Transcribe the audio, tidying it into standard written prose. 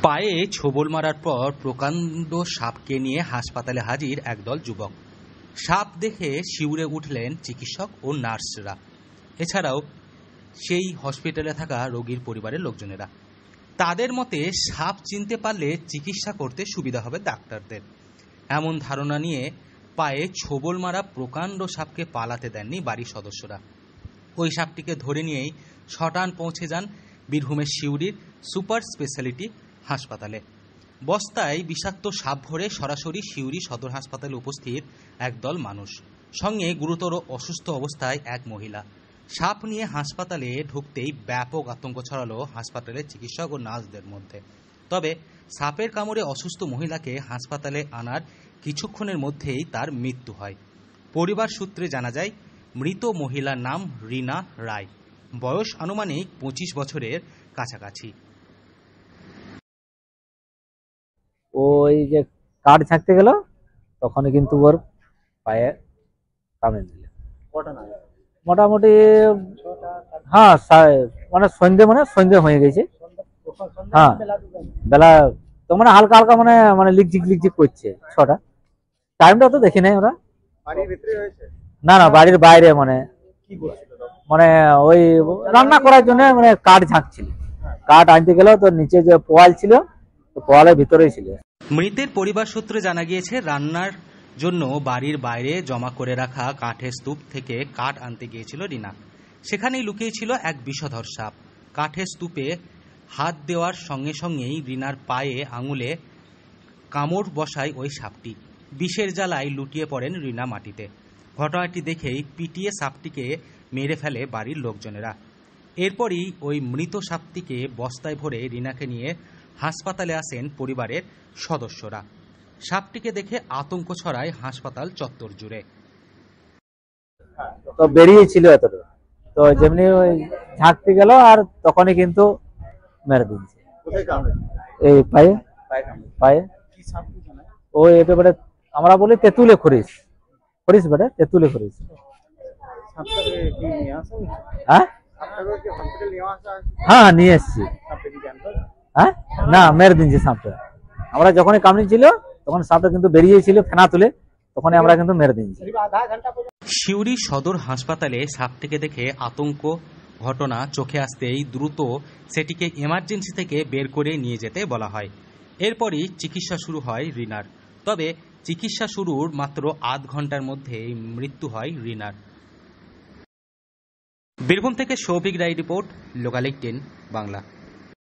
পায়ে ছোবল মারার পর প্রকাণ্ড সাপকে নিয়ে হাসপাতালে হাজির একদল যুবক। সাপ দেখে শিউরে উঠলেন চিকিৎসক ও নার্সরা, এছাড়াও সেই হসপিটালে থাকা রোগীর পরিবারের লোকজনেরা। তাদের মতে সাপ চিনতে পারলে চিকিৎসা করতে সুবিধা হবে ডাক্তারদের। এমন ধারণা নিয়ে পায়ে ছোবল মারা প্রকাণ্ড সাপকে পালাতে দেননি বাড়ির সদস্যরা। ওই সাপটিকে ধরে নিয়েই ছটান পৌঁছে যান বীরভূমের সিউড়ির সুপার স্পেশালিটি হাসপাতালে। বস্তায় বিষাক্ত সাপ ভরে সরাসরি সিউড়ি সদর হাসপাতালে উপস্থিত একদল মানুষ, সঙ্গে গুরুতর অসুস্থ অবস্থায় এক মহিলা। সাপ নিয়ে হাসপাতালে ঢুকতেই ব্যাপক আতঙ্ক ছড়ালো হাসপাতালের চিকিৎসক ও নার্সদের মধ্যে। তবে সাপের কামড়ে অসুস্থ মহিলাকে হাসপাতালে আনার কিছুক্ষণের মধ্যেই তার মৃত্যু হয়। পরিবার সূত্রে জানা যায়, মৃত মহিলার নাম রীনা রায়, বয়স আনুমানিক 25 বছরের কাছাকাছি। ওই যে কাঠ ঝাঁকতে গেল তখনই কিন্তু ওর পায়ে কামড়ে দিল। মোটামুটি হ্যাঁ সন্ধ্যে হয়ে গেছে। হ্যাঁ বেলা তো হালকা হালকা লিকঝিক করছে। ছটা টাইমটা তো দেখি নাই ওরা। না বাড়ির বাইরে ওই রান্না করার জন্য কাঠ ঝাঁকছিল। কাঠ আনতে গেল তো নিচে যে পোয়াল ছিল, পোয়ালের ভিতরেই ছিল। মৃতের পরিবার সূত্রে জানা গিয়েছে, রান্নার জন্য বাড়ির বাইরে জমা করে রাখা কাঠের স্তূপ থেকে কাঠ আনতে গিয়েছিল রীনা। সেখানেই লুকিয়েছিল এক বিষধর সাপ। কাঠের স্তূপে হাত দেওয়ার সঙ্গে সঙ্গেই রীনার পায়ে আঙুলে কামড় বসায় ওই সাপটি। বিষের জ্বালায় লুটিয়ে পড়েন রীনা মাটিতে। ঘটনাটি দেখেই পিটিয়ে সাপটিকে মেরে ফেলে বাড়ির লোকজনেরা। এরপরই ওই মৃত সাপটিকে বস্তায় ভরে রীনাকে নিয়ে হাসপাতালে আসেন পরিবারের সদস্যরা। সাপটিকে দেখে আতঙ্ক ছড়ায় হাসপাতাল চত্বর জুড়ে। তো বেরিয়েছিল এতটা, তো যেমনি ওই ঝাঁকতে গেল আর তখনই কিন্তু মেরে দিয়েছে। এই পায়ে পায়ে ওই একেবারে আমরা বলি তেঁতুলে খরিস বেটা, তেঁতুলে খরিস। হ্যাঁ নিয়ে এসছি। হ্যাঁ না মেরে দিয়েছে সাপটা। আমরা যখনই কামড়েছিল তখন সাপটা কিন্তু বেরিয়েছিল ফেনা তুলে, তখন আমরা কিন্তু মেরে দিয়েছি। সিউড়ি সদর হাসপাতালে সাপটিকে দেখে আতঙ্ক ঘটনা চোখে আসতেই দ্রুত সেটিকে এমার্জেন্সি থেকে বের করে নিয়ে যেতে বলা হয়। এরপরই চিকিৎসা শুরু হয় রীনার। তবে চিকিৎসা শুরুর মাত্র আধ ঘন্টার মধ্যেই মৃত্যু হয় রীনার। বীরভূম থেকে সৌভিক রায় রিপোর্ট, লোকাল 18 বাংলা।